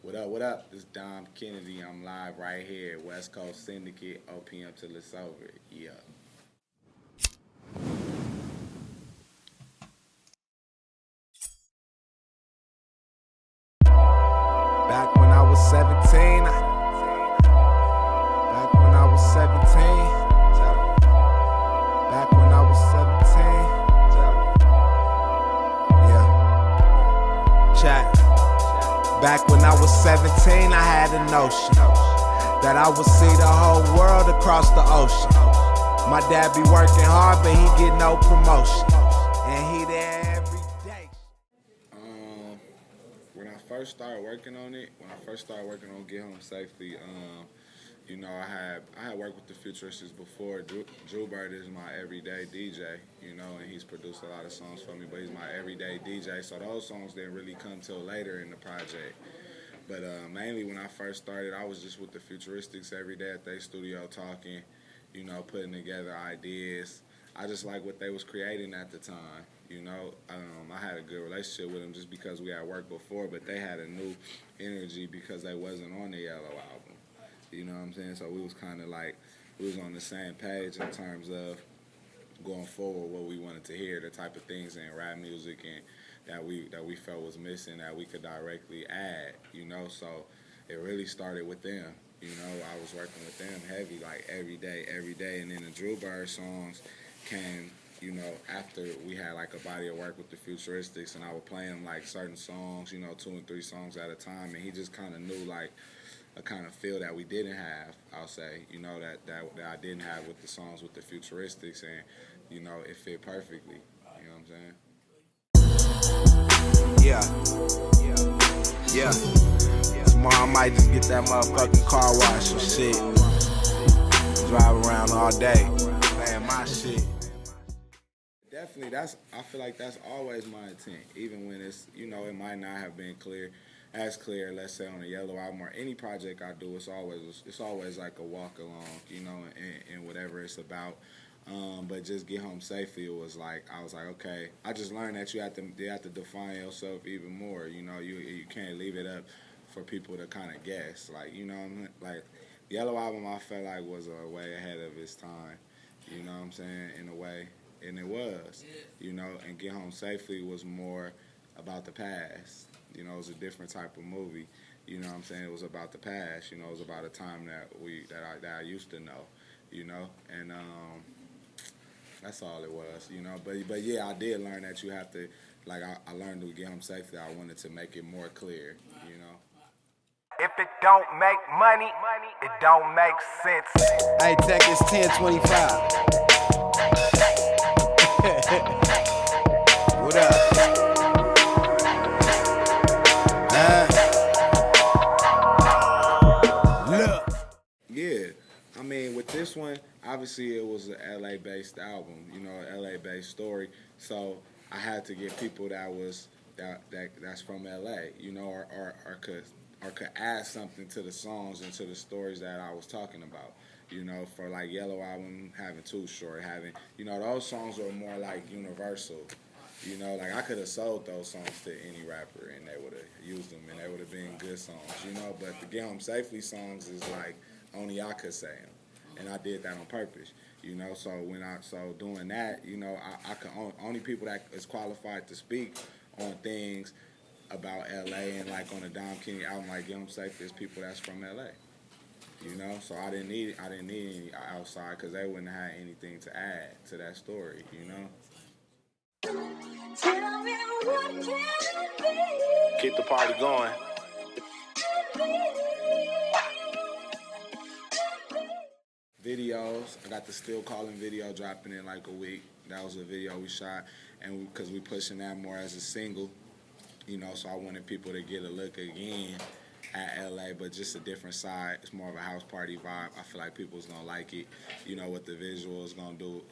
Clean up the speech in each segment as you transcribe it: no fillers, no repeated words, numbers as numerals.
What up? This is Dom Kennedy. I'm live right here at West Coast Syndicate, OPM till it's over. Yeah. Back when I was 17. Back when I was 17. Back when I was 17. Yeah. Chat. Back when I was 17, I had a notion that I would see the whole world across the ocean. My dad be working hard, but he get no promotion. And he there every day. When I first started working on Get Home Safely, I had worked with the Futuristics before. Drew Bird is my everyday DJ, and he's produced a lot of songs for me, but he's my everyday DJ, so those songs didn't really come till later in the project. But mainly when I first started, I was just with the Futuristics every day at their studio talking, putting together ideas. I just like what they was creating at the time, I had a good relationship with them just because we had worked before, but they had a new energy because they wasn't on the Yellow album. You know what I'm saying? So we was kind of like, we was on the same page in terms of going forward, what we wanted to hear, the type of things in rap music and that we felt was missing that we could directly add, So it really started with them. I was working with them heavy, like every day. And then the Drew Bird songs came, after we had like a body of work with the Futuristics, and I would play him like certain songs, 2 and 3 songs at a time, and he just kind of knew like a kind of feel that we didn't have, I'll say, that I didn't have with the songs with the Futuristics, and, it fit perfectly, you know what I'm saying? Yeah. Tomorrow I might just get that motherfucking car wash and shit. Drive around all day, playing my shit. Definitely, I feel like that's always my intent, even when it's, it might not have been as clear, let's say on the Yellow album or any project I do, it's always like a walk along, and whatever it's about. But just Get Home Safely, it was like, I was like, okay, I just learned that you have to define yourself even more, you can't leave it up for people to kind of guess, like, like the Yellow album I felt like was way ahead of its time, you know what I'm saying, in a way, and it was, and Get Home Safely was more about the past, it was a different type of movie, you know what I'm saying, it was about the past, it was about a time that I used to know, and that's all it was, But yeah, I did learn that you have to, like, I learned to Get Home Safely. I wanted to make it more clear, If it don't make money, it don't make sense. Hey, Tech, it's 10:25. What up? Look. Yeah, I mean, with this one, obviously it was an LA-based album, an LA-based story. So I had to get people that's from LA, or could add something to the songs and to the stories that I was talking about. For like Yellow album, having Too Short, having, those songs were more like universal. Like I could have sold those songs to any rapper and they would have used them and they would have been good songs, But the Get Home Safely songs is like only I could say them, and I did that on purpose, So doing that, I could only people that is qualified to speak on things about LA and like on the Dom Kennedy album, like Get Home Safely, is people that's from LA. So I didn't need any outside because they wouldn't have anything to add to that story, Tell me what can it be? Keep the party going. Videos, I got the Still Calling video dropping in like a week. That was a video we shot, and because we pushing that more as a single, so I wanted people to get a look again at LA, but just a different side. It's more of a house party vibe. I feel like people's gonna like it, what the visual is gonna do,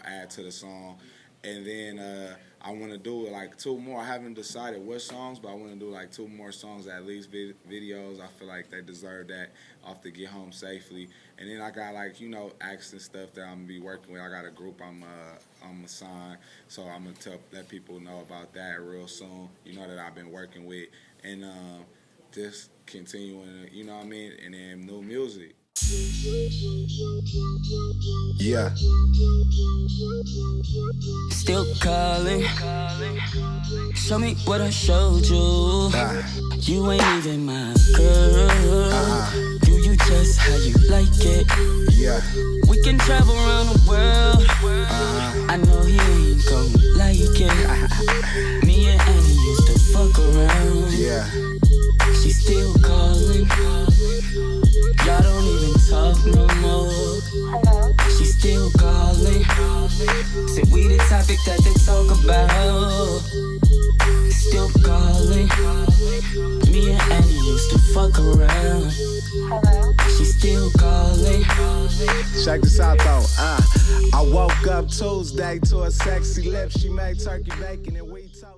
add to the song. And then I want to do like 2 more. I haven't decided what songs, but I want to do like 2 more songs, at least videos. I feel like they deserve that off the Get Home Safely. And then I got like, acts and stuff that I'm going to be working with. I got a group I'm assigned, so I'm going to let people know about that real soon, that I've been working with. And just continuing, you know what I mean? And then new music. Yeah. Still calling. Show me what I showed you. You ain't even my girl. Do you just how you like it? Yeah. We can travel around the world. I know he ain't gon' like it. Me and Annie used to fuck around. Yeah. She still calling. Y'all don't even talk no more. She still calling. Said we the topic that they talk about. Still calling. Me and Annie used to fuck around. She still calling. Check this out though. I woke up Tuesday to a sexy lip. She made turkey bacon and wheat toast.